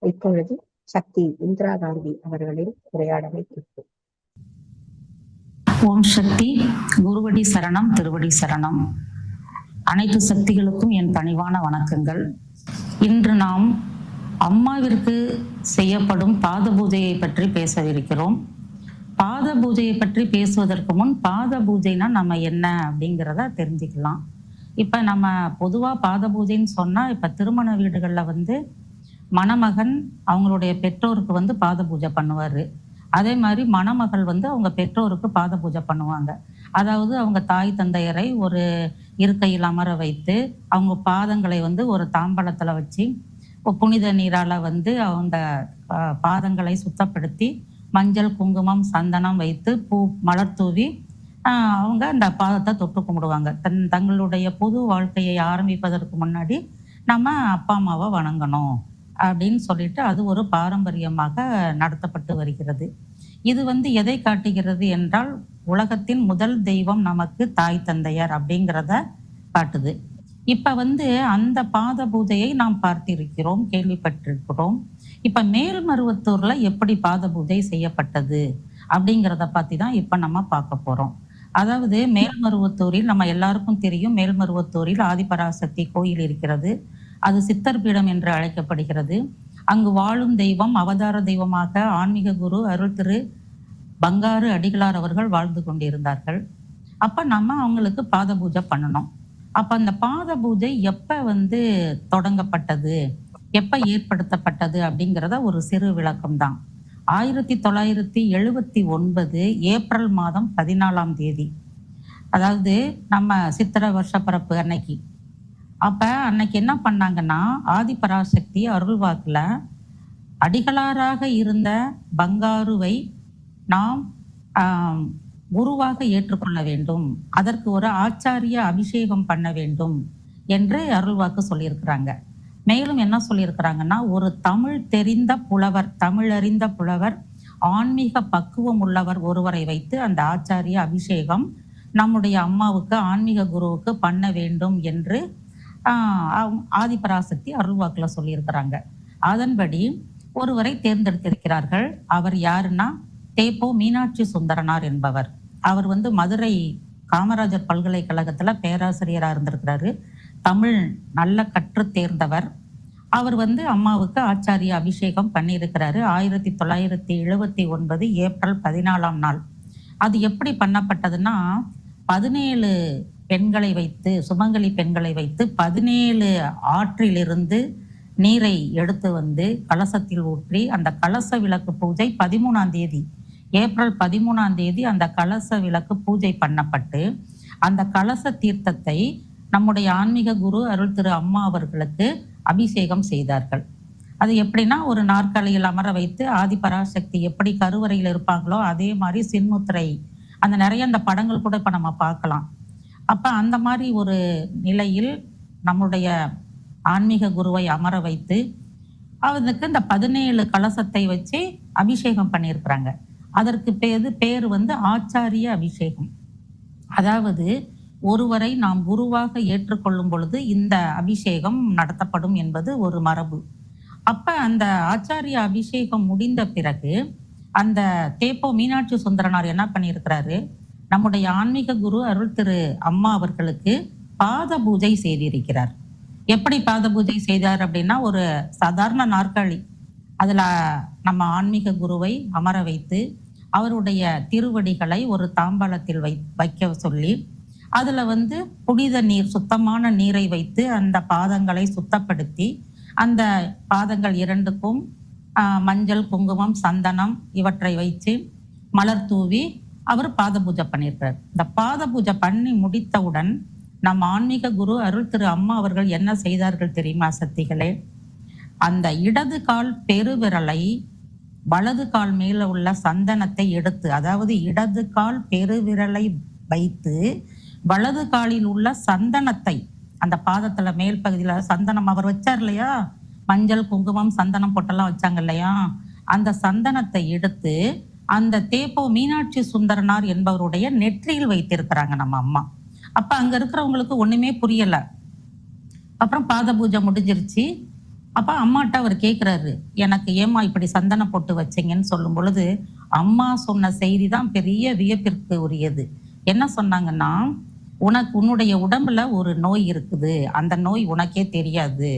இப்பொழுது சக்தி இந்திரா காந்தி அவர்களின் உரையாடலை கேட்போம். ஓம் சக்தி. குருவடி சரணம், திருவடி சரணம். அனைத்து சக்திகளுக்கும் என் பணிவான வணக்கங்கள். இன்று நாம் அம்மாவிற்கு செய்யப்படும் பாத பூஜையை பற்றி பேசவிருக்கிறோம். பாத பூஜையை பற்றி பேசுவதற்கு முன் பாத பூஜைனா நம்ம என்ன அப்படிங்கிறத தெரிஞ்சுக்கலாம். இப்ப நம்ம பொதுவா பாத பூஜைன்னு சொன்னா, இப்ப திருமண வீடுகள்ல மணமகன் அவங்களுடைய பெற்றோருக்கு பாத பூஜை பண்ணுவாரு. அதே மாதிரி மணமகள் அவங்க பெற்றோருக்கு பாத பூஜை பண்ணுவாங்க. அதாவது அவங்க தாய் தந்தையரை ஒரு இருக்கையில் அமர வைத்து அவங்க பாதங்களை ஒரு தாம்பலத்துல வச்சு புனித நீரால அவங்க பாதங்களை சுத்தப்படுத்தி மஞ்சள் குங்குமம் சந்தனம் வைத்து பூ மலர் தூவி அவங்க அந்த பாதத்தை தொட்டு கும்பிடுவாங்க. தங்களுடைய புது வாழ்க்கையை ஆரம்பிப்பதற்கு முன்னாடி நம்ம அப்பா அம்மாவை வணங்கணும் அப்படின்னு சொல்லிட்டு அது ஒரு பாரம்பரியமாக நடத்தப்பட்டு வருகிறது. இது எதை காட்டுகிறது என்றால், உலகத்தின் முதல் தெய்வம் நமக்கு தாய் தந்தையர் அப்படிங்கிறத காட்டுது. இப்ப அந்த பாத பூஜையை நாம் பார்த்திருக்கிறோம், கேள்விப்பட்டிருக்கிறோம். இப்ப மேல்மருவத்தூர்ல எப்படி பாத பூஜை செய்யப்பட்டது அப்படிங்கிறத பத்தி தான் இப்ப நம்ம பார்க்க போறோம். அதாவது மேல்மருவத்தூரில் நம்ம எல்லாருக்கும் தெரியும், மேல்மருவத்தூரில் ஆதிபராசக்தி கோயில் இருக்கிறது. அது சித்தர் பீடம் என்று அழைக்கப்படுகிறது. அங்கு வாழும் தெய்வம், அவதார தெய்வமாக ஆன்மீக குரு அருள் திரு பங்காரு அடிகளார் அவர்கள் வாழ்ந்து கொண்டிருந்தார்கள். அப்ப நம்ம அவங்களுக்கு பாத பூஜை பண்ணணும். அப்ப அந்த பாத பூஜை எப்ப தொடங்கப்பட்டது, எப்ப ஏற்படுத்தப்பட்டது அப்படிங்கிறத ஒரு சிறு விளக்கம் தான். 1979 ஏப்ரல் மாதம் 14ஆம் தேதி, அதாவது நம்ம சித்திரை வருஷ பிறப்பு அன்னைக்கு. அப்ப அன்னைக்கு என்ன பண்ணாங்கன்னா, ஆதிபராசக்தி அருள்வாக்குல அடிகளாராக இருந்த பங்காருவை நாம் குருவாக ஏற்றுக்கொள்ள வேண்டும், அதற்கு ஒரு ஆச்சாரிய அபிஷேகம் பண்ண வேண்டும் என்று அருள்வாக்கு சொல்லியிருக்கிறாங்க. மேலும் என்ன சொல்லியிருக்கிறாங்கன்னா, ஒரு தமிழ் தெரிந்த புலவர், தமிழறிந்த புலவர், ஆன்மீக பக்குவம் உள்ளவர் ஒருவரை வைத்து அந்த ஆச்சாரிய அபிஷேகம் நம்முடைய அம்மாவுக்கு, ஆன்மீக குருவுக்கு பண்ண வேண்டும் என்று ஆதிபராசக்தி அருள்வாக்குல சொல்லியிருக்கிறாங்க. அதன்படி ஒருவரை தேர்ந்தெடுத்திருக்கிறார்கள். அவர் யாருன்னா, தேப்போ மீனாட்சி சுந்தரனார் என்பவர். அவர் மதுரை காமராஜர் பல்கலைக்கழகத்துல பேராசிரியரா இருந்திருக்கிறாரு. தமிழ் நல்ல கற்று தேர்ந்தவர். அவர் அம்மாவுக்கு ஆச்சாரிய அபிஷேகம் பண்ணியிருக்கிறாரு 1979 ஏப்ரல் 14ஆம் நாள். அது எப்படி பண்ணப்பட்டதுன்னா, 17 பெண்களை வைத்து, சுமங்கலி பெண்களை வைத்து 17 ஆற்றிலிருந்து நீரை எடுத்து கலசத்தில் ஊற்றி அந்த கலச விளக்கு பூஜை 13ஆம் தேதி, ஏப்ரல் 13ஆம் தேதி அந்த கலச விளக்கு பூஜை பண்ணப்பட்டு அந்த கலச தீர்த்தத்தை நம்முடைய ஆன்மீக குரு அருள் திரு அம்மா அவர்களுக்கு அபிஷேகம் செய்தார்கள். அது எப்படின்னா, ஒரு நாற்காலியில் அமர வைத்து ஆதிபராசக்தி எப்படி கருவறையில் இருப்பாங்களோ அதே மாதிரி சின்முத்திரை, அந்த நிறைய அந்த படங்கள் கூட இப்ப நம்ம பார்க்கலாம். அப்ப அந்த மாதிரி ஒரு நிலையில் நம்முடைய ஆன்மீக குருவை அமர வைத்து அவருக்கு இந்த 17 கலசத்தை வச்சு அபிஷேகம் பண்ணியிருக்கிறாங்க. அதற்கு பேர் ஆச்சாரிய அபிஷேகம். அதாவது ஒருவரை நாம் குருவாக ஏற்றுக்கொள்ளும் பொழுது இந்த அபிஷேகம் நடத்தப்படும் என்பது ஒரு மரபு. அப்ப அந்த ஆச்சாரிய அபிஷேகம் முடிந்த பிறகு அந்த தேப்போ மீனாட்சி சுந்தரனார் என்ன பண்ணியிருக்கிறாரு, நம்முடைய ஆன்மீக குரு அருள் திரு அம்மா அவர்களுக்கு பாத பூஜை செய்திருக்கிறார். எப்படி பாத பூஜை செய்தார் அப்படின்னா, ஒரு சாதாரண நாற்காலி, அதுல நம்ம ஆன்மீக குருவை அமர வைத்து அவருடைய திருவடிகளை ஒரு தாம்பாளத்தில் வைக்க சொல்லி அதுல புனித நீர், சுத்தமான நீரை வைத்து அந்த பாதங்களை சுத்தப்படுத்தி அந்த பாதங்கள் இரண்டுக்கும் மஞ்சள் குங்குமம் சந்தனம் இவற்றை வைத்து மலர் தூவி அவர் பாத பூஜை பண்ணியிருக்கிறார். இந்த பாத பூஜை பண்ணி முடித்தவுடன் நம் ஆன்மீக குரு அருள் திரு அம்மா அவர்கள் என்ன செய்தார்கள் தெரியுமா சக்திகளே? அந்த இடது கால் பெருவிரலை வலது கால் மேல உள்ள சந்தனத்தை எடுத்து, அதாவது இடது கால் பெருவிரலை வைத்து வலது காலில் உள்ள சந்தனத்தை, அந்த பாதத்துல மேல் பகுதியில சந்தனம் அவர் வச்சார் இல்லையா, மஞ்சள் குங்குமம் சந்தனம் பொட்டெல்லாம் வச்சாங்க இல்லையா, அந்த சந்தனத்தை எடுத்து அந்த தேப்போ மீனாட்சி சுந்தரனார் என்பவருடைய நெற்றியில் வைத்திருக்கிறாங்க நம்ம அம்மா. அப்ப அங்க இருக்கிறவங்களுக்கு ஒண்ணுமே புரியல. அப்புறம் பாத பூஜை முடிஞ்சிருச்சு. அப்ப அம்மாட்ட அவர் கேட்கிறாரு, எனக்கு ஏம்மா இப்படி சந்தனம் போட்டு வச்சீங்கன்னு சொல்லும் பொழுது, அம்மா சொன்ன செய்தி தான் பெரிய வியப்பிற்கு உரியது. என்ன சொன்னாங்கன்னா, உன்னுடைய உடம்புல ஒரு நோய் இருக்குது. அந்த நோய் உனக்கே தெரியாது.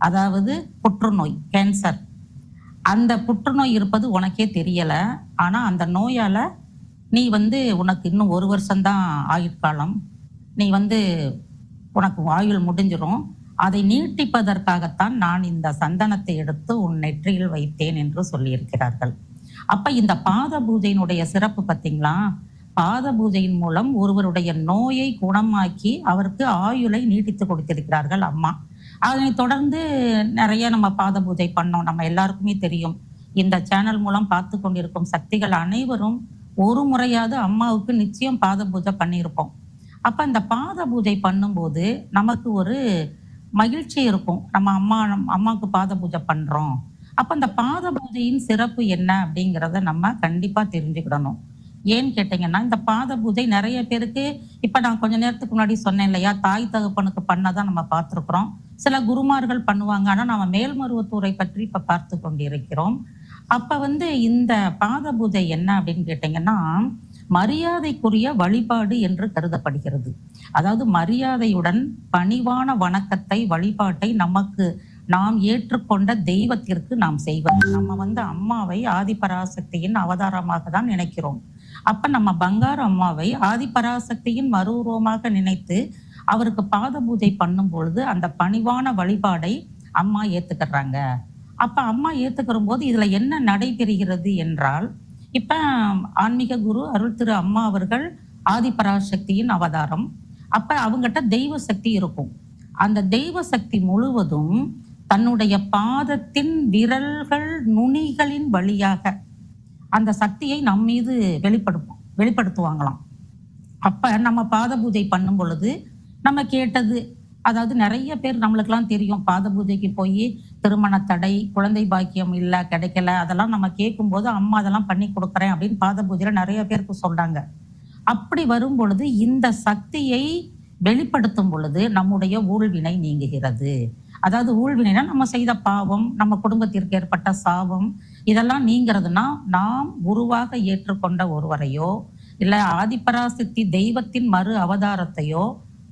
அதாவது புற்றுநோய், கேன்சர். அந்த புற்றுநோய் இருப்பது உனக்கே தெரியல. ஆனா அந்த நோயால நீ உனக்கு இன்னும் 1 வருஷம்தான் ஆயுட்காலம். நீ உனக்கு ஆயுள் முடிஞ்சிரும். அதை நீட்டிப்பதற்காகத்தான் நான் இந்த சந்தனத்தை எடுத்து உன் நெற்றியில் வைத்தேன் என்று சொல்லியிருக்கிறார்கள். அப்ப இந்த பாத பூஜையினுடைய சிறப்பு பார்த்தீங்களா? பாத பூஜையின் மூலம் ஒருவருடைய நோயை குணமாக்கி அவருக்கு ஆயுளை நீட்டித்து கொடுத்திருக்கிறார்கள் அம்மா. அதனை தொடர்ந்து நிறைய நம்ம பாத பூஜை பண்ணோம். நம்ம எல்லாருக்குமே தெரியும். இந்த சேனல் மூலம் பார்த்து கொண்டிருக்கும் சக்திகள் அனைவரும் ஒரு முறையாவது அம்மாவுக்கு நிச்சயம் பாத பூஜை பண்ணியிருப்போம். அப்ப இந்த பாத பூஜை பண்ணும்போது நமக்கு ஒரு மகிழ்ச்சி இருக்கும். நம்ம அம்மாவுக்கு பாத பூஜை பண்றோம். அப்ப அந்த பாத பூஜையின் சிறப்பு என்ன அப்படிங்கிறத நம்ம கண்டிப்பா தெரிஞ்சுக்கிடணும். ஏன்னு கேட்டீங்கன்னா, இந்த பாத பூஜை நிறைய பேருக்கு இப்ப நான் கொஞ்ச நேரத்துக்கு முன்னாடி சொன்னேன் இல்லையா, தாய் தகப்பனுக்கு பண்ணதான் நம்ம பார்த்திருக்கிறோம். சில குருமார்கள் பண்ணுவாங்க. ஆனா நம்ம மேல்மருவத்தூரை பற்றி இப்ப பார்த்து கொண்டிருக்கிறோம். அப்ப இந்த பாத பூஜை என்ன அப்படின்னு கேட்டீங்கன்னா, மரியாதைக்குரிய வழிபாடு என்று கருதப்படுகிறது. அதாவது மரியாதையுடன் பணிவான வணக்கத்தை, வழிபாட்டை நாம் ஏற்றுக்கொண்ட தெய்வத்திற்கு நாம் செய்வது. நம்ம அம்மாவை ஆதிபராசக்தியின் அவதாரமாக தான் நினைக்கிறோம். அப்ப நம்ம பங்காரு அம்மாவை ஆதிபராசக்தியின் மறு உருவமாக நினைத்து அவருக்கு பாத பூஜை பண்ணும் பொழுது அந்த பணிவான வழிபாடை அம்மா ஏத்துக்கிறாங்க. அப்ப அம்மா ஏத்துக்கிற போது இதுல என்ன நடைபெறுகிறது என்றால், இப்ப ஆன்மீக குரு அருள் திரு அம்மா அவர்கள் ஆதிபராசக்தியின் அவதாரம். அப்ப அவங்ககிட்ட தெய்வ சக்தி இருக்கும். அந்த தெய்வ சக்தி முழுவதும் தன்னுடைய பாதத்தின் விரல்கள் நுனிகளின் வழியாக அந்த சக்தியை நம் மீது வெளிப்படுத்துவாங்களாம். அப்ப நம்ம பாத பூஜை பண்ணும் பொழுது நம்ம கேட்டது, அதாவது நிறைய பேர் நம்மளுக்கெல்லாம் தெரியும், பாத பூஜைக்கு போய் திருமண தடை, குழந்தை பாக்கியம் இல்ல, கிடைக்கல, அதெல்லாம் நம்ம கேட்கும் போது அம்மா அதெல்லாம் பண்ணி கொடுக்குறேன் அப்படின்னு பாத பூஜையில நிறைய பேருக்கு சொல்றாங்க. அப்படி வரும் பொழுது இந்த சக்தியை வெளிப்படுத்தும் பொழுது நம்முடைய ஊழ்வினை நீங்குகிறது. அதாவது ஊழ்வினைனா நம்ம செய்த பாவம், நம்ம குடும்பத்திற்கு ஏற்பட்ட சாபம், இதெல்லாம் நீங்கிறதுனா நாம் குருவாக ஏற்றுக்கொண்ட ஒருவரையோ இல்ல ஆதிபராசக்தி தெய்வத்தின் மறு அவதாரத்தையோ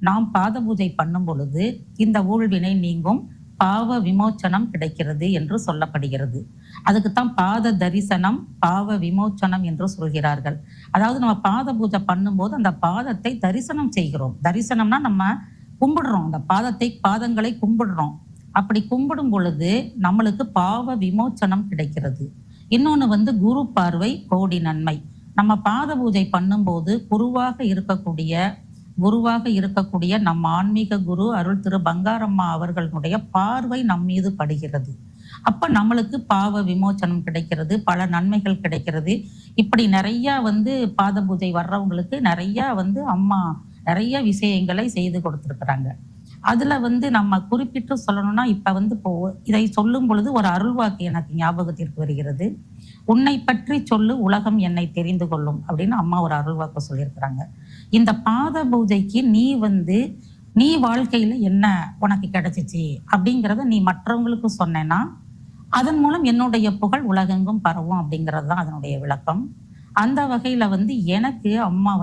நாம் பாத பூஜை பண்ணும் பொழுது இந்த ஊழ்வினை நீங்கும், பாவ விமோச்சனம் கிடைக்கிறது என்று சொல்லப்படுகிறது. அதுக்குத்தான் பாத தரிசனம், பாவ விமோச்சனம் என்று சொல்கிறார்கள். அதாவது நம்ம பாத பூஜை பண்ணும்போது அந்த பாதத்தை தரிசனம் செய்கிறோம். தரிசனம்னா நம்ம கும்பிடுறோம், அந்த பாதங்களை கும்பிடுறோம். அப்படி கும்பிடும் பொழுது நம்மளுக்கு பாவ விமோச்சனம் கிடைக்கிறது. இன்னொன்னு குரு பார்வை கோடி நன்மை. நம்ம பாத பூஜை பண்ணும்போது குருவாக இருக்கக்கூடிய நம் ஆன்மீக குரு அருள் திரு பங்காரம்மா அவர்களுடைய பார்வை நம் மீது படுகிறது. அப்ப நம்மளுக்கு பாவ விமோச்சனம் கிடைக்கிறது, பல நன்மைகள் கிடைக்கிறது. இப்படி நிறைய பாத பூஜை வர்றவங்களுக்கு நிறைய அம்மா நிறைய விஷயங்களை செய்து கொடுத்திருக்கிறாங்க. அதுல நம்ம குறிப்பிட்டு சொல்லணும்னா, இப்ப இப்போ இதை சொல்லும் பொழுது ஒரு அருள்வாக்கு எனக்கு ஞாபகத்திற்கு வருகிறது. உன்னை பற்றி சொல்லு உலகம் என்னை தெரிந்து கொள்ளும் அப்படின்னு அம்மா ஒரு அருள்வாக்கு சொல்லியிருக்கிறாங்க. இந்த பாத பூஜைக்கு நீ வாழ்க்கையில என்ன உனக்கு கிடைச்சிச்சு அப்படிங்கிறத நீ மற்றவங்களுக்கு சொன்னேன்னா அதன் மூலம் என்னுடைய புகழ் உலகெங்கும் பரவும் அப்படிங்கிறது தான் அதனுடைய விளக்கம். அந்த வகையில எனக்கு அம்மா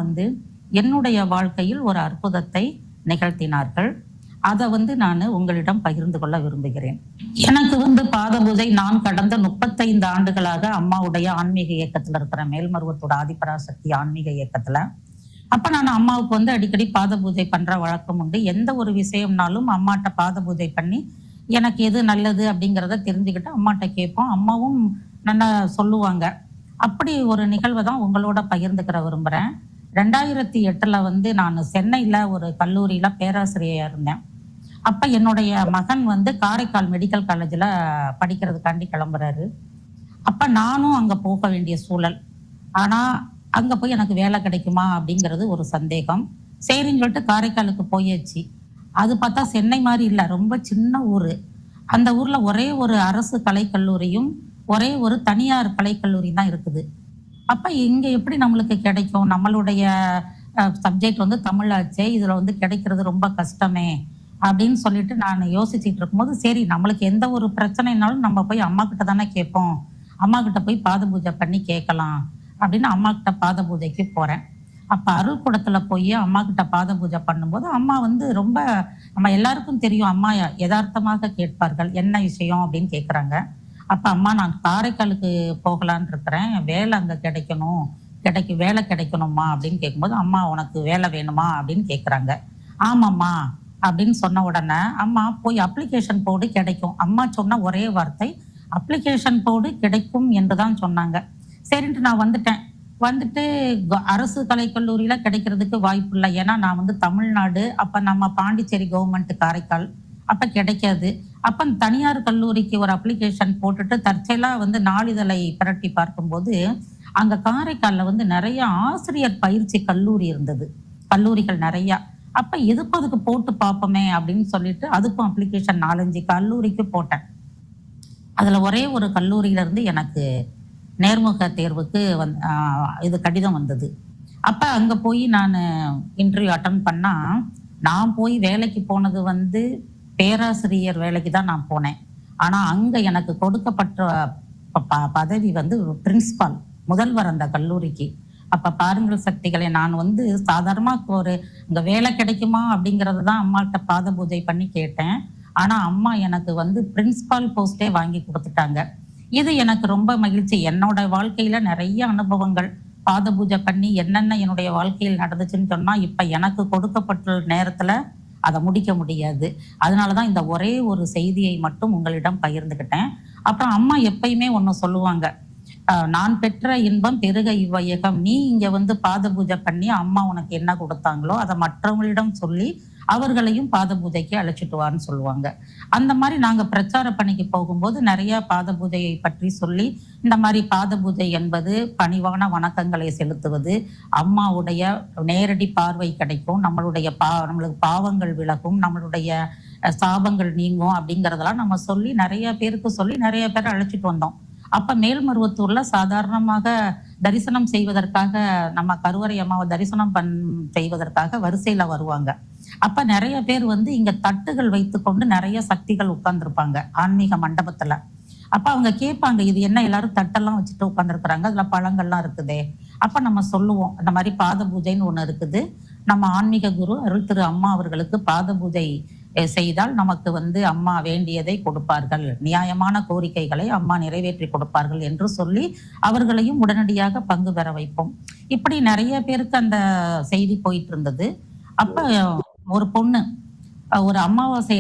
என்னுடைய வாழ்க்கையில் ஒரு அற்புதத்தை நிகழ்த்தினார்கள். அதை நான் உங்களிடம் பகிர்ந்து கொள்ள விரும்புகிறேன். எனக்கு பாத பூஜை நான் கடந்த 35 ஆண்டுகளாக அம்மாவுடைய ஆன்மீக இயக்கத்துல இருக்கிற மேல்மருவத்தோட ஆதிபராசக்தி ஆன்மீக இயக்கத்துல. அப்ப நான் அம்மாவுக்கு அடிக்கடி பாத பூஜை பண்ற வழக்கம் உண்டு. எந்த ஒரு விஷயம்னாலும் அம்மாட்ட பாத பூஜை பண்ணி எனக்கு எது நல்லது அப்படிங்கிறத தெரிஞ்சுக்கிட்டு அம்மாட்ட கேட்போம். அம்மாவும் நல்லா சொல்லுவாங்க. அப்படி ஒரு நிகழ்வை தான் உங்களோட பகிர்ந்துக்கிற விரும்புறேன். 2008 நான் சென்னையில ஒரு கல்லூரியில பேராசிரியரா இருந்தேன். அப்ப என்னுடைய மகன் காரைக்கால் மெடிக்கல் காலேஜ்ல படிக்கிறதுக்காண்டி கிளம்புறாரு. அப்ப நானும் அங்க போக வேண்டிய சூழல். ஆனா அங்க போய் எனக்கு வேலை கிடைக்குமா அப்படிங்கிறது ஒரு சந்தேகம். சரின்னு சொல்லிட்டு காரைக்காலுக்கு போயாச்சு. அது பார்த்தா சென்னை மாதிரி இல்லை, ரொம்ப சின்ன ஊரு. அந்த ஊர்ல ஒரே ஒரு அரசு கலைக்கல்லூரியும் ஒரே ஒரு தனியார் கலைக்கல்லூரி தான் இருக்குது. அப்ப இங்க எப்படி நம்மளுக்கு கிடைக்கும்? நம்மளுடைய சப்ஜெக்ட் தமிழாச்சே, இதுல கிடைக்கிறது ரொம்ப கஷ்டமே அப்படின்னு சொல்லிட்டு நான் யோசிச்சுட்டு இருக்கும்போது, சரி நம்மளுக்கு எந்த ஒரு பிரச்சனைனாலும் நம்ம போய் அம்மா கிட்ட தானே கேட்போம். அம்மா கிட்ட போய் பாத பூஜை பண்ணி கேட்கலாம் அப்படின்னு அம்மா கிட்ட பாத பூஜைக்கு போறேன். அப்ப அருள்குடத்துல போய் அம்மா கிட்ட பாத பூஜை பண்ணும்போது அம்மா வந்து ரொம்ப, நம்ம எல்லாருக்கும் தெரியும் அம்மா யதார்த்தமாக கேட்பார்கள். என்ன விஷயம் அப்படின்னு கேட்குறாங்க. அப்ப அம்மா நான் காரைக்காலுக்கு போகலான்னு இருக்கிறேன், வேலை அங்க கிடைக்கணும், வேலை கிடைக்கணுமா அப்படின்னு கேட்கும்போது, அம்மா உனக்கு வேலை வேணுமா அப்படின்னு கேட்குறாங்க. ஆமாம்மா அப்படின்னு சொன்ன உடனே, அம்மா போய் அப்ளிகேஷன் போடு கிடைக்கும். அம்மா சொன்ன ஒரே வார்த்தை அப்ளிகேஷன் போடு கிடைக்கும் என்றுதான் சொன்னாங்க. சரின்ட்டு நான் வந்துட்டு அரசு கலைக்கல்லூரியில கிடைக்கிறதுக்கு வாய்ப்பு இல்லை. ஏன்னா நான் வந்து தமிழ்நாடு, அப்ப நம்ம பாண்டிச்சேரி கவர்மெண்ட் காரைக்கால், அப்ப கிடைக்காது. அப்ப தனியார் கல்லூரிக்கு ஒரு அப்ளிகேஷன் போட்டுட்டு தற்செயலா வந்து நாளிதழை பிரட்டி பார்க்கும்போது அங்க காரைக்கால்ல வந்து நிறைய ஆசிரியர் பயிற்சி கல்லூரி இருந்தது, கல்லூரிகள் நிறைய. அப்ப எதுக்கும் அதுக்கு போட்டு பார்ப்போமே அப்படின்னு சொல்லிட்டு அதுக்கும் அப்ளிகேஷன் 4-5 கல்லூரிக்கு போட்டேன். அதுல ஒரே ஒரு கல்லூரியில இருந்து எனக்கு நேர்முக தேர்வுக்கு இது கடிதம் வந்தது. அப்ப அங்க போய் நான் இன்டர்வியூ அட்டன் பண்ணா, நான் போய் வேலைக்கு போனது வந்து பேராசிரியர் வேலைக்கு தான் நான் போனேன். ஆனா அங்க எனக்கு கொடுக்கப்பட்ட பதவி வந்து பிரின்சிபால், முதல்வர் அந்த கல்லூரிக்கு. அப்ப பாருங்கள் சக்திகளை, நான் வந்து சாதாரணமா ஒரு இங்க வேலை கிடைக்குமா அப்படிங்கறது தான் அம்மாட்ட பாத பூஜை பண்ணி கேட்டேன். ஆனா அம்மா எனக்கு வந்து பிரின்சிபால் போஸ்டே வாங்கி கொடுத்துட்டாங்க. இது எனக்கு ரொம்ப மகிழ்ச்சி. என்னோட வாழ்க்கையில நிறைய அனுபவங்கள், பாத பூஜை பண்ணி என்னென்ன என்னுடைய வாழ்க்கையில் நடந்துச்சுன்னு சொன்னா இப்ப எனக்கு கொடுக்கப்பட்ட நேரத்துல அதை முடிக்க முடியாது. அதனாலதான் இந்த ஒரே ஒரு செய்தியை மட்டும் உங்களிடம் பகிர்ந்துகிட்டேன். அப்புறம் அம்மா எப்பயுமே ஒண்ணு சொல்லுவாங்க, நான் பெற்ற இன்பம் பெருக இவ்வையகம். நீ இங்க வந்து பாத பூஜை பண்ணி அம்மா உனக்கு என்ன கொடுத்தாங்களோ அதை மற்றவங்களிடம் சொல்லி அவர்களையும் பாத பூஜைக்கு அழைச்சிட்டு வான்னு சொல்லுவாங்க. அந்த மாதிரி நாங்க பிரச்சார பணிக்கு போகும்போது நிறைய பாத பூஜையை பற்றி சொல்லி, இந்த மாதிரி பாத பூஜை என்பது பணிவான வணக்கங்களை செலுத்துவது, அம்மாவுடைய நேரடி பார்வை கிடைக்கும், நம்மளுக்கு பாவங்கள் விலகும், நம்மளுடைய சாபங்கள் நீங்கும் அப்படிங்கறதெல்லாம் நம்ம சொல்லி நிறைய பேருக்கு சொல்லி நிறைய பேரை அழைச்சிட்டு வந்தோம். அப்ப மேல்மருவத்தூர்ல சாதாரணமாக தரிசனம் செய்வதற்காக, நம்ம கருவறை அம்மாவை தரிசனம் செய்வதற்காக வரிசையில வருவாங்க. அப்ப நிறைய பேர் வந்து இங்க தட்டுகள் வைத்துக்கொண்டு நிறைய சக்திகள் உட்கார்ந்துருப்பாங்க ஆன்மீக மண்டபத்துல. அப்ப அவங்க கேட்பாங்க, இது என்ன எல்லாரும் தட்டெல்லாம் வச்சுட்டு உட்கார்ந்துருக்குறாங்க, அதுல பழங்கள்லாம் இருக்குதே. அப்ப நம்ம சொல்லுவோம், அந்த மாதிரி பாத பூஜைன்னு ஒண்ணு இருக்குது, நம்ம ஆன்மீக குரு அருள் திரு அம்மா அவர்களுக்கு பாத பூஜை செய்தால் நமக்கு வந்து அம்மா வேண்டியதை கொடுப்பார்கள், நியாயமான கோரிக்கைகளை அம்மா நிறைவேற்றி கொடுப்பார்கள் என்று சொல்லி அவர்களையும் உடனடியாக பங்கு பெற வைப்போம். இப்படி நிறைய பேருக்கு அந்த செய்தி போயிட்டு இருந்தது. அப்ப ஒரு பொண்ணு ஒரு அமாவாசை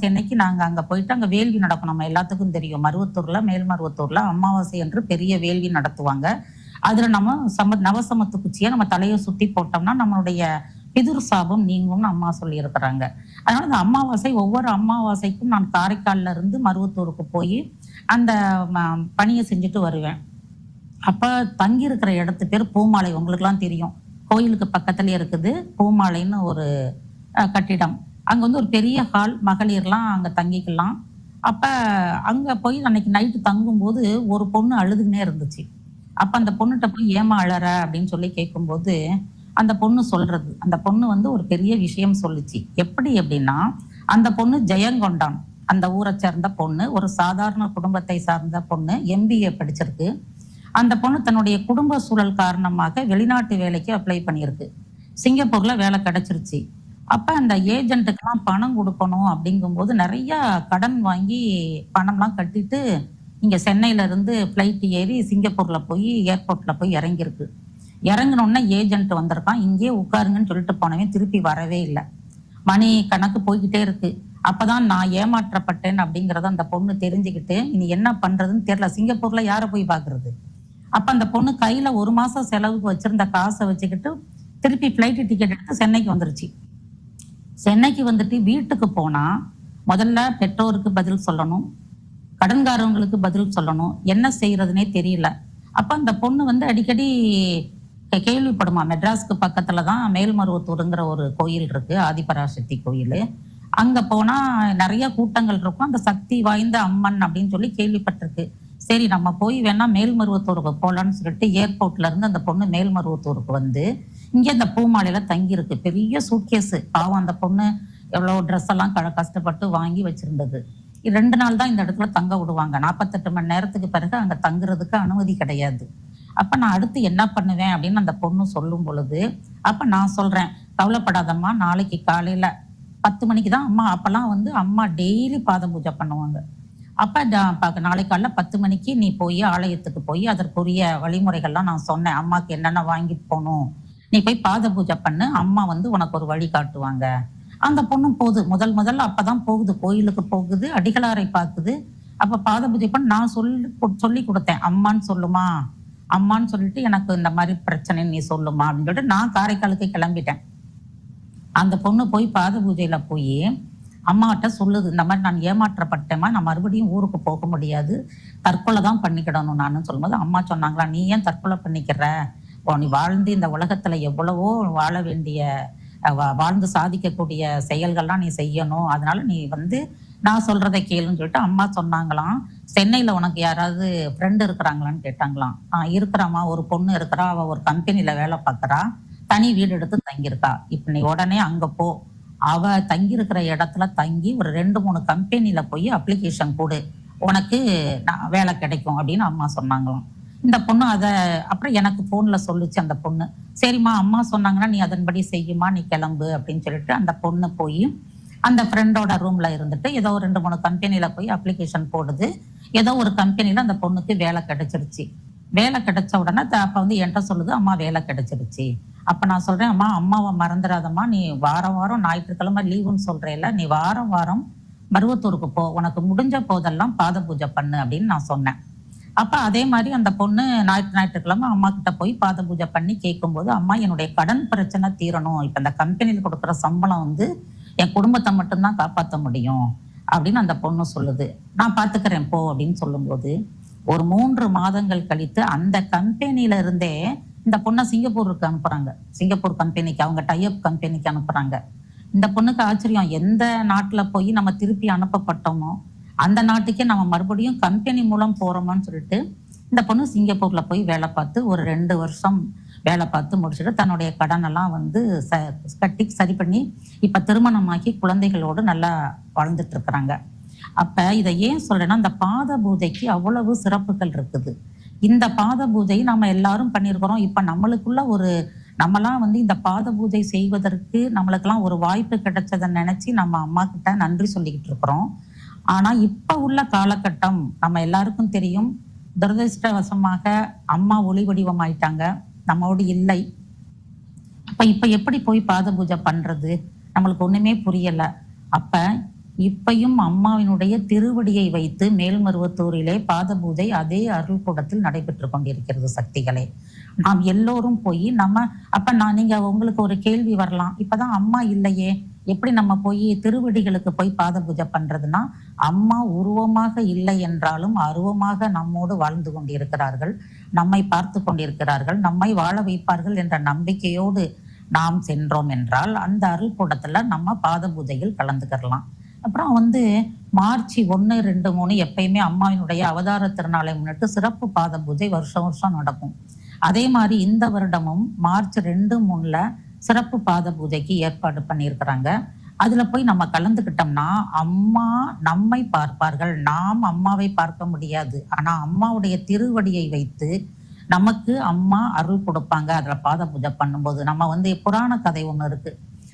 அன்னைக்கு நாங்க அங்க போயிட்டு அங்க வேள்வி நடக்கும். நம்ம எல்லாத்துக்கும் தெரியும், மருவத்தூர்ல, மேல்மருவத்தூர்ல அமாவாசை என்று பெரிய வேள்வி நடத்துவாங்க. அதுல நம்ம நவசமத்து குச்சியை நம்ம தலையை சுத்தி போட்டோம்னா நம்மளுடைய பிதுர் சாபம் நீங்கும்னு அம்மா சொல்லி இருக்கிறாங்க. அதனால இந்த அமாவாசை, ஒவ்வொரு அமாவாசைக்கும் நான் காரைக்கால்ல இருந்து மருவத்தூருக்கு போய் அந்த பணியை செஞ்சுட்டு வருவேன். அப்ப தங்கி இருக்கிற இடத்து பேர் பூமாலை, உங்களுக்கு எல்லாம் தெரியும், கோயிலுக்கு பக்கத்துல இருக்குது பூமாலைன்னு ஒரு கட்டிடம். அங்க வந்து ஒரு பெரிய ஹால், மகளிர்லாம் அங்க தங்கிக்கலாம். அப்ப அங்க போய் அன்னைக்கு நைட்டு தங்கும்போது ஒரு பொண்ணு அழுதுகினே இருந்துச்சு. அப்ப அந்த பொண்ணுகிட்ட போய் ஏமா அழற அப்படின்னு சொல்லி கேட்கும்போது அந்த பொண்ணு சொல்றது, அந்த பொண்ணு வந்து ஒரு பெரிய விஷயம் சொல்லுச்சு. எப்படி அப்படின்னா, அந்த பொண்ணு ஜெயங்கொண்டான் அந்த ஊரை சேர்ந்த பொண்ணு, ஒரு சாதாரண குடும்பத்தை சார்ந்த பொண்ணு, MBA படிச்சிருக்கு. அந்த பொண்ணு தன்னுடைய குடும்ப சூழல் காரணமாக வெளிநாட்டு வேலைக்கு அப்ளை பண்ணியிருக்கு. சிங்கப்பூர்ல வேலை கிடைச்சிருச்சு. அப்ப அந்த ஏஜென்ட்டுக்கெல்லாம் பணம் கொடுக்கணும் அப்படிங்கும்போது நிறைய கடன் வாங்கி பணம்லாம் கட்டிட்டு இங்க சென்னையில இருந்து பிளைட் ஏறி சிங்கப்பூர்ல போய் ஏர்போர்ட்ல போய் இறங்கியிருக்கு. இறங்கினோடனே ஏஜென்ட் வந்திருக்கான், இங்கே உட்காருங்கன்னு சொல்லிட்டு போனவன் திருப்பி வரவே இல்லை. மணி கணக்கு போய்கிட்டே இருக்கு. அப்பதான் நான் ஏமாற்றப்பட்டேன் அப்படிங்கறத அந்த பொண்ணு தெரிஞ்சுக்கிட்டு இனி என்ன பண்றதுன்னு தெரியல, சிங்கப்பூர்ல யாரை போய் பாக்குறது. அப்ப அந்த பொண்ணு கையில 1 மாசம் செலவுக்கு வச்சிருந்த காசை வச்சுக்கிட்டு திருப்பி பிளைட் டிக்கெட் எடுத்து சென்னைக்கு வந்துருச்சு. சென்னைக்கு வந்துட்டு வீட்டுக்கு போனா முதல்ல பெற்றோருக்கு பதில் சொல்லணும், கடன்காரவங்களுக்கு பதில் சொல்லணும், என்ன செய்யறதுனே தெரியல. அப்ப அந்த பொண்ணு வந்து அடிக்கடி கேள்விப்படுமா, மெட்ராஸ்க்கு பக்கத்துலதான் மேல்மருவத்தூருங்கிற ஒரு கோயில் இருக்கு, ஆதிபராசக்தி கோயில். அங்க போனா நிறைய கூட்டங்கள் இருக்கும், அந்த சக்தி வாய்ந்த அம்மன் அப்படின்னு சொல்லி கேள்விப்பட்டிருக்கு. சரி நம்ம போய் வேணா மேல்மருவத்தூருக்கு போலான்னு சொல்லிட்டு ஏர்போர்ட்ல இருந்து அந்த பொண்ணு மேல்மருவத்தூருக்கு வந்து இங்க இந்த பூமாலையில தங்கி இருக்கு. பெரிய சூட்கேஸ், பாவம் அந்த பொண்ணு எவ்வளவு ட்ரெஸ் எல்லாம் கஷ்டப்பட்டு வாங்கி வச்சிருந்தது. 2 நாள் தான் இந்த இடத்துல தங்க விடுவாங்க. 48 மணி நேரத்துக்கு பிறகு அங்க தங்குறதுக்கு அனுமதி கிடையாது. அப்ப நான் அடுத்து என்ன பண்ணுவேன் அப்படின்னு அந்த பொண்ணு சொல்லும் பொழுது, அப்ப நான் சொல்றேன், கவலைப்படாதம்மா, நாளைக்கு காலையில 10 மணிக்கு தான் அம்மா, அப்பெல்லாம் வந்து அம்மா டெய்லி பாத பூஜை பண்ணுவாங்க. அப்ப நாளைக்கு காலைல 10 மணிக்கு நீ போய் ஆலயத்துக்கு போய் அதற்குரிய வழிமுறைகள்லாம் நான் சொன்னேன். அம்மாக்கு என்னென்ன வாங்கிட்டு போகணும், நீ போய் பாத பூஜை பண்ணு, அம்மா வந்து உனக்கு ஒரு வழி காட்டுவாங்க. அந்த பொண்ணும் போகுது. முதல்ல அப்பதான் போகுது, கோயிலுக்கு போகுது, அடிகளாரை பார்க்குது. அப்ப பாத பூஜை பண்ண நான் சொல்லி கொடுத்தேன், அம்மான்னு சொல்லுமா, அம்மான்னு சொல்லிட்டு எனக்கு இந்த மாதிரி பிரச்சனை நீ சொல்லுமா அப்படின்னு சொல்லிட்டு நான் காரைக்காலுக்கு கிளம்பிட்டேன். அந்த பொண்ணு போய் பாத பூஜையில போய் அம்மாட்ட சொல்லுது, இந்த மாதிரி நான் ஏமாற்றப்பட்டேம்மா, நான் மறுபடியும் ஊருக்கு போக முடியாது, தற்கொலை தான் பண்ணிக்கிடணும் நான் சொல்லும்போது அம்மா சொன்னாங்களா, நீ ஏன் தற்கொலை பண்ணிக்கிற, நீ வாழ்ந்து இந்த உலகத்துல எவ்வளவோ வாழ வேண்டிய வாழ்ந்து சாதிக்கக்கூடிய செயல்கள்லாம் நீ செய்யணும், அதனால நீ வந்து நான் சொல்றதை கேளுன்னு சொல்லிட்டு அம்மா சொன்னாங்களாம். சென்னையில உனக்கு யாராவது ஃப்ரெண்டு இருக்கிறாங்களான்னு கேட்டாங்களாம். இருக்கிறாமா, ஒரு பொண்ணு இருக்கிறா, அவ ஒரு கம்பெனில வேலை பார்க்கறா, தனி வீடு எடுத்து தங்கியிருக்கா, இப்ப நீ உடனே அங்க போ, அவ தங்கியிருக்கிற இடத்துல தங்கி ஒரு 2-3 கம்பெனில போய் அப்ளிகேஷன் போடு, உனக்கு வேலை கிடைக்கும் அப்படின்னு அம்மா சொன்னாங்களாம். இந்த பொண்ணு அதை அப்புறம் எனக்கு போன்ல சொல்லுச்சு. அந்த பொண்ணு, சரிம்மா அம்மா சொன்னாங்கன்னா நீ அதன்படி செய்யுமா, நீ கிளம்பு அப்படின்னு சொல்லிட்டு அந்த பொண்ணு போய் அந்த ஃப்ரெண்டோட ரூம்ல இருந்துட்டு ஏதோ 2-3 கம்பெனில போய் அப்ளிகேஷன் போடுது. ஏதோ ஒரு கம்பெனில அந்த பொண்ணுக்கு வேலை கிடைச்சிருச்சு. வேலை கிடைச்ச உடனே அப்ப வந்து என்கிட்ட சொல்லுது, அம்மா வேலை கிடைச்சிருச்சு. அப்ப நான் சொல்றேன், அம்மா அம்மாவை மறந்துடாதம்மா, நீ வாரம் வாரம் ஞாயிற்றுக்கிழமை லீவுன்னு சொல்றேல, நீ வாரம் வாரம் மருவத்தூருக்கு போ, உனக்கு முடிஞ்ச போதெல்லாம் பாத பூஜை பண்ணு அப்படின்னு நான் சொன்னேன். அப்ப அதே மாதிரி அந்த பொண்ணு ஞாயிற்றுக்கிழமை அம்மா கிட்ட போய் பாத பூஜை பண்ணி கேட்கும்போது, அம்மா என்னுடைய கடன் பிரச்சனை தீரணும், இப்ப இந்த கம்பெனியில கொடுக்குற சம்பளம் வந்து என் குடும்பத்தை மட்டும்தான் காப்பாற்ற முடியும் அப்படின்னு அந்த பொண்ணு சொல்லுது. நான் பாத்துக்கிறேன் போ அப்படின்னு சொல்லும்போது, ஒரு 3 மாதங்கள் கழித்து அந்த கம்பெனியில இருந்தே இந்த பொண்ணை சிங்கப்பூருக்கு அனுப்புறாங்க. சிங்கப்பூர் கம்பெனிக்கு, அவங்க டைப் கம்பெனிக்கு அனுப்புறாங்க. இந்த பொண்ணுக்கு ஆச்சரியம், எந்த நாட்டுல போய் நம்ம திருப்பி அனுப்பப்பட்டோமோ அந்த நாட்டுக்கே நம்ம மறுபடியும் கம்பெனி மூலம் போறோமான்னு சொல்லிட்டு இந்த பொண்ணு சிங்கப்பூர்ல போய் வேலை பார்த்து ஒரு 2 வருஷம் வேலை பார்த்து முடிச்சுட்டு தன்னுடைய கடன் எல்லாம் வந்து கட்டி சரி பண்ணி இப்ப திருமணமாக்கி குழந்தைகளோடு நல்லா வாழ்ந்துட்டு இருக்கிறாங்க. அப்ப இதை ஏன் சொல்றேன்னா, இந்த பாத பூஜைக்கு அவ்வளவு சிறப்புகள் இருக்குது. இந்த பாத பூஜை நம்ம எல்லாரும் பண்ணியிருக்கிறோம். இப்ப நம்மளுக்குள்ள நம்மலாம் வந்து இந்த பாத பூஜை செய்வதற்கு நம்மளுக்கெல்லாம் ஒரு வாய்ப்பு கிடைச்சதை நினைச்சு நம்ம அம்மா கிட்ட நன்றி சொல்லிக்கிட்டு இருக்கிறோம். ஆனா இப்ப உள்ள காலகட்டம் நம்ம எல்லாருக்கும் தெரியும், துரதிருஷ்டவசமாக அம்மா ஒளி வடிவம் ஆயிட்டாங்க, நம்மோடு இல்லை. இப்ப எப்படி போய் பாத பூஜை பண்றது, நம்மளுக்கு ஒண்ணுமே புரியல. அப்ப இப்பையும் அம்மாவினுடைய திருவடியை வைத்து மேல்மருவத்தூரிலே பாத பூஜை அதே அருள் கூடத்தில் நடைபெற்று கொண்டிருக்கிறது. சக்திகளே, நாம் எல்லோரும் போய் நீங்க உங்களுக்கு ஒரு கேள்வி வரலாம், இப்பதான் அம்மா இல்லையே, எப்படி நம்ம போய் திருவடிகளுக்கு போய் பாத பூஜை பண்றதுன்னா, அம்மா உருவமாக இல்லை என்றாலும் அருவமாக நம்மோடு வாழ்ந்து கொண்டிருக்கிறார்கள், நம்மை பார்த்து கொண்டிருக்கிறார்கள், நம்மை வாழ வைப்பார்கள் என்ற நம்பிக்கையோடு நாம் சென்றோம் என்றால் அந்த அருள் கூடத்துல நம்ம பாத பூஜையில் கலந்துக்கலாம். அப்புறம் வந்து மார்ச் 1, 2, 3 எப்பயுமே அம்மாவினுடைய அவதார திருநாளை முன்னிட்டு சிறப்பு பாத பூஜை வருஷம் வருஷம் நடக்கும். அதே மாதிரி இந்த வருடமும் மார்ச் 2, 3ல சிறப்பு பாத பூஜைக்கு ஏற்பாடு பண்ணியிருக்கிறாங்க. அதுல போய் நம்ம கலந்துக்கிட்டோம்னா அம்மா நம்மை பார்ப்பார்கள், நாம் அம்மாவை பார்க்க முடியாது. ஆனா அம்மாவுடைய திருவடியை வைத்து நமக்கு அம்மா அருள் கொடுப்பாங்க. அதுல பாத பூஜை பண்ணும்போது நம்ம வந்து புராண கதை ஒண்ணு இருக்கு.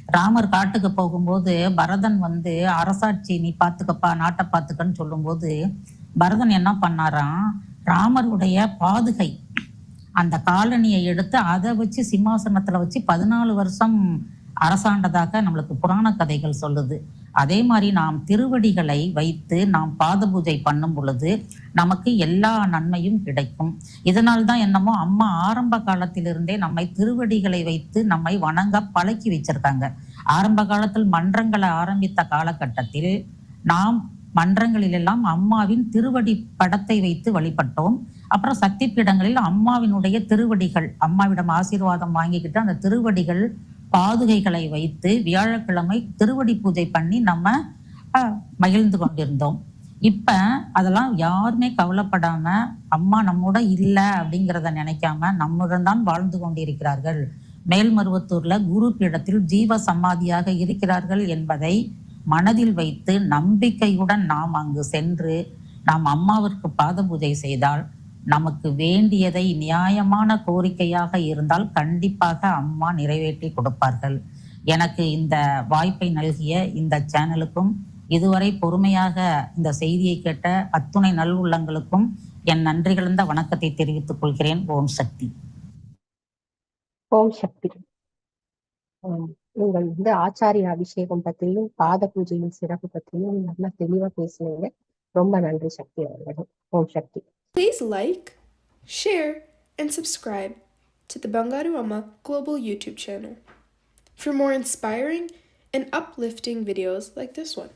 ராமர் காட்டுக்கு போகும்போது பரதன் வந்து அரசாட்சி நீ பாத்துக்கப்பா, நாட்டை பாத்துக்கன்னு சொல்லும் போது பரதன் என்ன பண்ணாராம், ராமருடைய பாதுகை அந்த காலனியை எடுத்து அதை வச்சு சிம்மாசனத்துல வச்சு 14 வருஷம் அரசாண்டதாக நம்மளுக்கு புராண கதைகள் சொல்லுது. அதே மாதிரி நாம் திருவடிகளை வைத்து நாம் பாத பூஜை பண்ணும் பொழுது நமக்கு எல்லா நன்மையும் கிடைக்கும். இதனால்தான் என்னமோ அம்மா ஆரம்ப காலத்திலிருந்தே நம்மை திருவடிகளை வைத்து நம்மை வணங்க பழக்கி வச்சிருக்காங்க. ஆரம்ப காலத்தில் மன்றங்களை ஆரம்பித்த காலகட்டத்தில் நாம் மன்றங்களில் எல்லாம் அம்மாவின் திருவடி படத்தை வைத்து வழிபட்டோம். அப்புறம் சக்தி பீடங்களில் அம்மாவினுடைய திருவடிகள், அம்மாவிடம் ஆசீர்வாதம் வாங்கிக்கிட்டு அந்த திருவடிகள் பாதுகைகளை வைத்து வியாழக்கிழமை திருவடி பூஜை பண்ணி நம்ம மகிழ்ந்து கொண்டிருந்தோம். இப்ப அதெல்லாம் யாருமே கவலைப்படாம அம்மா நம்மோட இல்லை அப்படிங்கிறத நினைக்காம நம்முடன் தான் வாழ்ந்து கொண்டிருக்கிறார்கள். மேல்மருவத்தூர்ல குரு பீடத்தில் ஜீவ சமாதியாக இருக்கிறார்கள் என்பதை மனதில் வைத்து நம்பிக்கையுடன் நாம் அங்கு சென்று நாம் அம்மாவிற்கு பாத பூஜை செய்தால் நமக்கு வேண்டியதை நியாயமான கோரிக்கையாக இருந்தால் கண்டிப்பாக அம்மா நிறைவேற்றி கொடுப்பார்கள். எனக்கு இந்த வாய்ப்பை நல்கிய இந்த சேனலுக்கும் இதுவரை பொறுமையாக இந்த செய்தியை கேட்ட அத்துணை நல்வுள்ளங்களுக்கும் என் நன்றி கலந்த வணக்கத்தை தெரிவித்துக் கொள்கிறேன். ஓம் சக்தி. ஓம் சக்தி. நீங்கள் ஆச்சாரிய அபிஷேகம் பற்றியும் பாத பூஜையின் சிறப்பு பற்றியும் நல்லா தெளிவா பேசுனீங்க. ரொம்ப நன்றி சக்தி அவர்களே. ஓம் சக்தி. Please like, share, and subscribe to the Bangaru Amma Global YouTube channel for more inspiring and uplifting videos like this one.